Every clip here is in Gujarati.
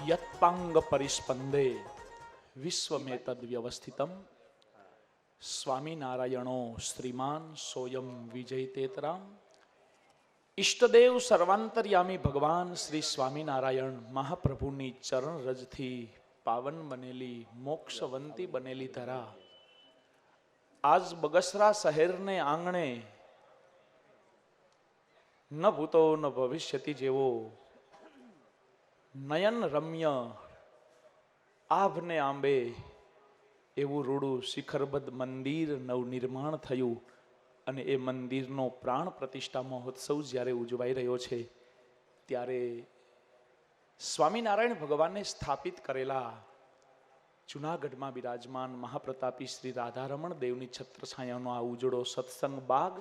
યત્પાંગ પરિસ્પંદે વિશ્વમેતદ વ્યવસ્થિતમ સ્વામિનારાયણો શ્રીમાન સોયમ વિજયતેતરામ. ઈષ્ટદેવ સર્વાંતર્યામી ભગવાન શ્રી સ્વામિનારાયણ મહાપ્રભુની ચરણ રજથી પાવન બનેલી મોક્ષવંતી બનેલી ધરા આજ બગસરા શહેરને આંગણે ન ભૂતો ન ભવિષ્યતિ જેવો નયન રમ્ય આભને આંબે એવું રૂડું શિખરબદ્ધ મંદિર નવનિર્માણ થયું અને એ મંદિરનો પ્રાણ પ્રતિષ્ઠા મહોત્સવ જ્યારે ઉજવાઈ રહ્યો છે ત્યારે સ્વામિનારાયણ ભગવાનને સ્થાપિત કરેલા જૂનાગઢમાં બિરાજમાન મહાપ્રતાપી શ્રી રાધારમણ દેવની છત્રછાયાનો આ ઉજળો સત્સંગ બાગ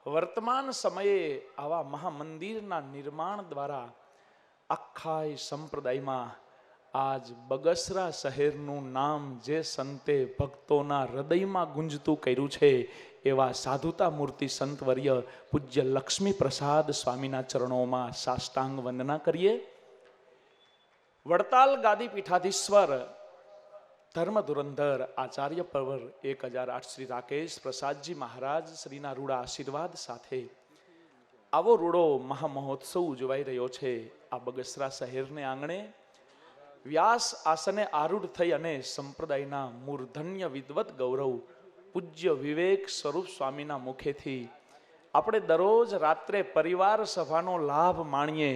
વર્તમાન સમયે આવા મહામંદિરના નિર્માણ દ્વારા આખા સંપ્રદાયમાં આજ બગસરા શહેરનું નામ જે સંતે ભક્તોના હૃદયમાં ગુંજતું કર્યું છે એવા સાધુતા મૂર્તિ સંતવર્ય પૂજ્ય લક્ષ્મી પ્રસાદ સ્વામીના ચરણોમાં સાષ્ટાંગ વંદના કરીએ. વડતાલ ગાદી પીઠાધીશ્વર ધર્મ ધુરંધર આચાર્ય પરવર 1008 શ્રી રાકેશ પ્રસાદજી મહારાજ શ્રીના રૂડા આશીર્વાદ સાથે આવો રૂડો મહામહોત્સવ ઉજવાઈ રહ્યો છે. આ બગસરા શહેરને આંગણે વ્યાસ આસને આરૂઢ થઈ અને સંપ્રદાયના મૂર્ધન્ય વિદવત ગૌરવ પૂજ્ય વિવેક સ્વરૂપ સ્વામીના મુખેથી આપણે દરરોજ રાત્રે પરિવાર સભાનો લાભ માણીએ.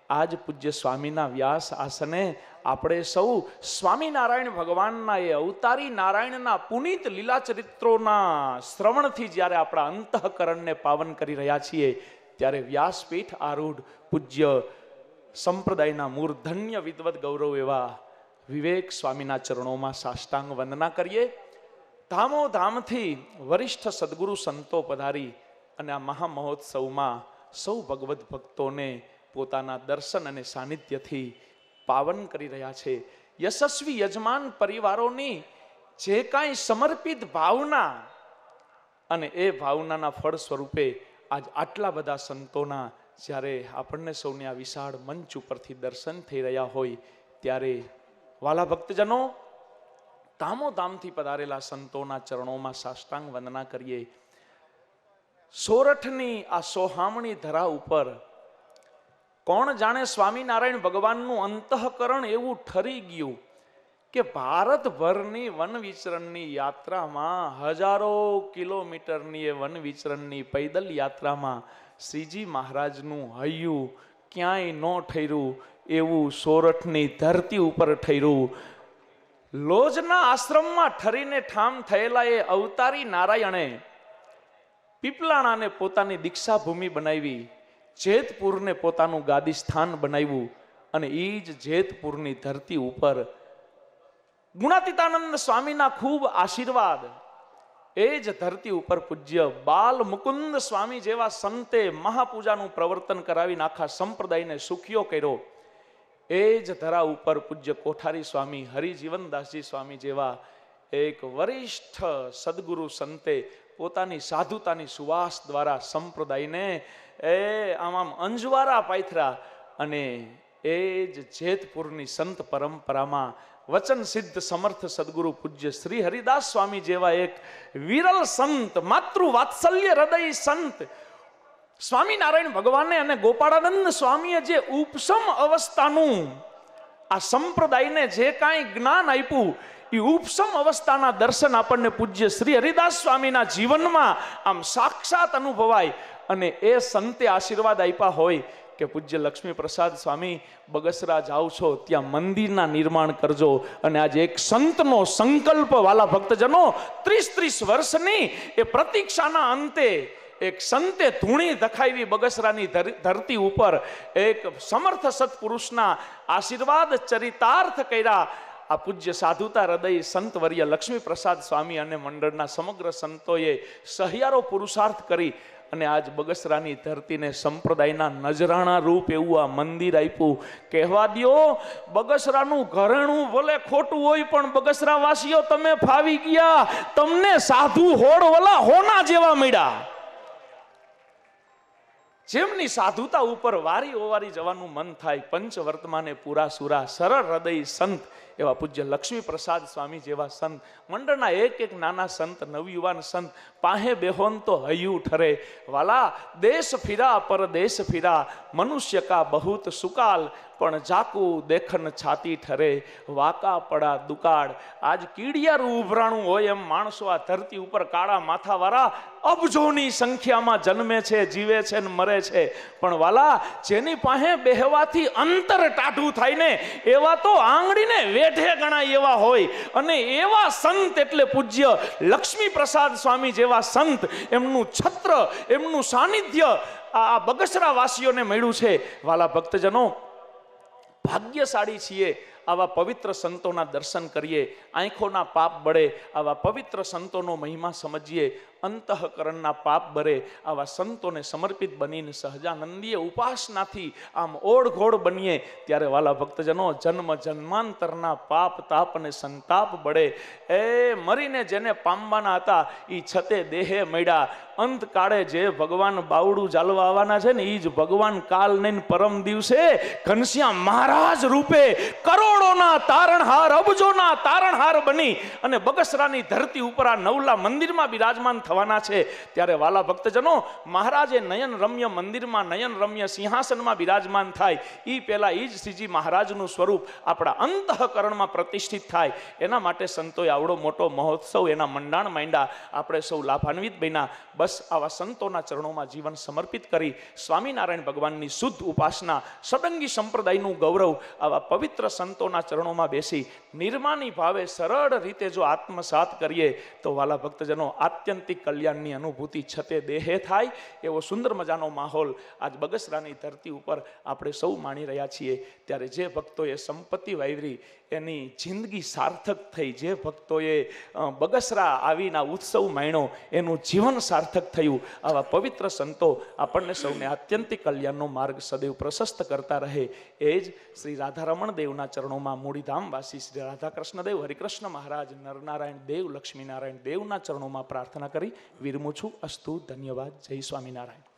આજ પૂજ્ય સ્વામીના વ્યાસ આસને આપણે સૌ સ્વામિનારાયણ ભગવાનના એ અવતારી નારાયણના પુનિત લીલા ચરિત્રોના શ્રવણથી જ્યારે આપણા અંતઃકરણને પાવન કરી રહ્યા છીએ ત્યારે વ્યાસપીઠ આરૂઢ પૂજ્ય સંપ્રદાયના મૂર્ધન્ય વિદવત ગૌરવ એવા વિવેક સ્વામીના ચરણોમાં સાષ્ટાંગ વંદના કરીએ. ધામોધામથી વરિષ્ઠ સદગુરુ સંતો પધારી અને આ મહામહોત્સવમાં સૌ ભગવત ભક્તોને પોતાના દર્શન અને સાનિધ્યથી પાવન કરી રહ્યા છે. યશસ્વી યજમાન પરિવારોની જે કાંઈ સમર્પિત ભાવના અને એ ભાવનાના ફળ સ્વરૂપે આજ આટલા બધા સંતોના જ્યારે આપણને સૌને આ વિશાળ મંચ ઉપરથી દર્શન થઈ રહ્યા હોય ત્યારે વાલા ભક્તજનો ધામોધામથી પધારેલા સંતોના ચરણોમાં સાષ્ટાંગ વંદના કરીએ. સોરઠની આ સોહામણી ધરા ઉપર કોણ જાણે સ્વામિનારાયણ ભગવાનનું અંતઃકરણ એવું ઠરી ગયું કે ભારતભરની વન વિચરણની યાત્રામાં હજારો કિલોમીટરની એ વન વિચરણની પૈદલ યાત્રામાં શ્રીજી મહારાજનું હૈયું ક્યાંય ન ઠર્યું એવું સોરઠની ધરતી ઉપર ઠર્યું. લોજના આશ્રમમાં ઠરીને ઠામ થયેલા એ અવતારી નારાયણે પીપલાણાને પોતાની દીક્ષા ભૂમિ બનાવી, જેતપુરને પોતાનું ગાદી સ્થાન બનાવ્યું અને એ જ જેતપુરની ધરતી ઉપર ગુણાતીતાનંદ સ્વામીના ખૂબ આશીર્વાદ એ જ ધરતી ઉપર પૂજ્ય બાલ મુકુંદ સ્વામી જેવા સંતે મહાપૂજાનું પ્રવર્તન કરાવીને આખા સંપ્રદાયને સુખીઓ કર્યો. એ જ ધરા ઉપર પૂજ્ય કોઠારી સ્વામી હરિજીવનદાસજી સ્વામી જેવા એક વરિષ્ઠ સદગુરુ સંતે પોતાની સાધુતાની સુવાસ દ્વારા સંપ્રદાયને આમ અંજવારા પાથરા અને એ જ જેતપુરની સંત પરંપરામાં વચન સિદ્ધ સમર્થ સદગુરુ પૂજ્ય શ્રી હરિદાસ સ્વામી જેવા એક વિરલ સંત માતૃ વાત્સલ્ય હૃદય સંત સ્વામિનારાયણ ભગવાને અને ગોપાળાનંદ સ્વામીએ જે ઉપસમ અવસ્થાનું આ સંપ્રદાયને જે કાંઈ જ્ઞાન આપ્યું એ ઉપસમ અવસ્થાના દર્શન આપણને પૂજ્ય શ્રી હરિદાસ સ્વામીના જીવનમાં આમ સાક્ષાત અનુભવાય અને એ સંતે આશીર્વાદ આપ્યા હોય કે પૂજ્ય લક્ષ્મી પ્રસાદ સ્વામી બગસરા જાઓ છો ત્યાં મંદિરના નિર્માણ કરજો. અને આજે એક સંતનો સંકલ્પ વાલા ભક્તજનો 30 વર્ષની એ પ્રતીક્ષાના અંતે એક સંતે ધૂણી દખાવી બગસરાની ધરતી ઉપર એક સમર્થ સત્પુરુષના આશીર્વાદ ચરિતાર્થ કર્યા. આ પૂજ્ય સાધુતા હૃદય સંતવર્ય લક્ષ્મી પ્રસાદ સ્વામી અને મંડળના સમગ્ર સંતોએ સહિયારો પુરુષાર્થ કરી અને આજ બગસરાની ધરતીને સંપ્રદાયના નજરાણા રૂપ એવું આ મંદિર આપ્યું. કહેવા દો બગસરાનું ઘરેણું ભલે ખોટું હોય પણ બગસરા વાસીઓ તમે ફાવી ગયા, તમને સાધુ હોડ વલા હોના જેવા મળ્યા. જેમની સાધુતા ઉપર વારી ઓવારી જવાનું મન થાય, પંચ વર્તમાને પૂરા સુરા, સરળ હૃદય સંત એવા પૂજ્ય લક્ષ્મી પ્રસાદ સ્વામી જેવા સંત, મંડળના એક એક નાના સંત, નવયુવાન સંત, પાહે બેહોન તો હૈયું ઠરે. વાલા દેશ ફિરા પરદેશ ફિરા, મનુષ્ય કા બહુત સુકાલ, પણ જાકુ દેખન છાતી ઠરે, વાકા પડા દુકાળ. આજ કીડિયારું ઉભરાણું હોય એમ માણસો આ ધરતી ઉપર કાળા માથાવાળા અબજોની સંખ્યામાં જન્મે છે, જીવે છે ને મરે છે. પણ વાલા જેની પાસે બેહવાથી અંતર ટાઢું થાય ને એવા તો આંગળીને વેઢે ગણાય એવા હોય. અને એવા સંત એટલે પૂજ્ય લક્ષ્મી પ્રસાદ સ્વામી જેવા સંત, એમનું છત્ર, એમનું સાનિધ્ય આ બગસરા વાસીઓને મળ્યું છે. વાલા ભક્તજનો, ભાગ્યશાળી છીએ. આવા પવિત્ર સંતોના દર્શન કરીએ, આંખોના પાપ બળે, આવા પવિત્ર સંતોનો મહિમા સમજીએ, અંતઃકરણના પાપ બરે, આવા સંતોને સમર્પિત બનીને સહજાનંદીય ઉપાસનાથી આમ ઓળઘોળ બનીએ. ત્યારે વાલા ભક્તજનો, જન્મ જન્માંતરના પાપ તાપ અને સંતાપ બળે. એ મરીને જેને પામવાના હતા એ છતે દેહે મળ્યા. અંતકાળે જે ભગવાન બાવડું ચાલવા આવવાના છે ને, એ જ ભગવાન કાલ નહીં પરમ દિવસે ઘનશ્યામ મહારાજ રૂપે કરોડોના તારણહાર, અબજોના તારણહાર બની અને બગસરાની ધરતી ઉપર આ નવલા મંદિરમાં બિરાજમાન થવાના છે. ત્યારે વાલા ભક્તજનો, મહારાજે નયન રમ્ય મંદિરમાં, નયન રમ્ય સિંહાસનમાં બિરાજમાન થાય એ પહેલા એ જ શ્રીજી મહારાજનું સ્વરૂપ આપણા અંતઃકરણમાં પ્રતિષ્ઠિત થાય. એના માટે સંતોએ આવડો મોટો મહોત્સવ, એના મંડાણ માંડ્યા. આપણે સૌ લાભાન્વિત બન્યા. બસ આવા સંતોના ચરણોમાં જીવન સમર્પિત કરી સ્વામિનારાયણ ભગવાનની શુદ્ધ ઉપાસના, સદંગી સંપ્રદાયનું ગૌરવ, આવા પવિત્ર સંતોના ચરણોમાં બેસી નિર્માની ભાવે સરળ રીતે જો આત્મસાત કરીએ તો વાલા ભક્તજનો, આત્યંતિક કલ્યાણની અનુભૂતિ છતે દેહે થાય એવો સુંદર મજાનો માહોલ આજ બગસરાની ધરતી ઉપર આપણે સૌ માણી રહ્યા છીએ. ત્યારે જે ભક્તોએ સંપત્તિ વાવરી એની જિંદગી સાર્થક થઈ, જે ભક્તોએ બગસરા આવીના ઉત્સવ માણ્યો એનું જીવન સાર્થક થયું. આવા પવિત્ર સંતો આપણને સૌને આત્યંતિક કલ્યાણનો માર્ગ સદૈવ પ્રશસ્ત કરતા રહે. એ જ શ્રી રાધારમણ દેવના ચરણોમાં, મૂળીધામ વાસી શ્રી રાધાકૃષ્ણ દેવ, હરિકૃષ્ણ મહારાજ, નરનારાયણ દેવ, લક્ષ્મીનારાયણ દેવના ચરણોમાં પ્રાર્થના કરી વિરમું છું. અસ્તુ. ધન્યવાદ. જય સ્વામિનારાયણ.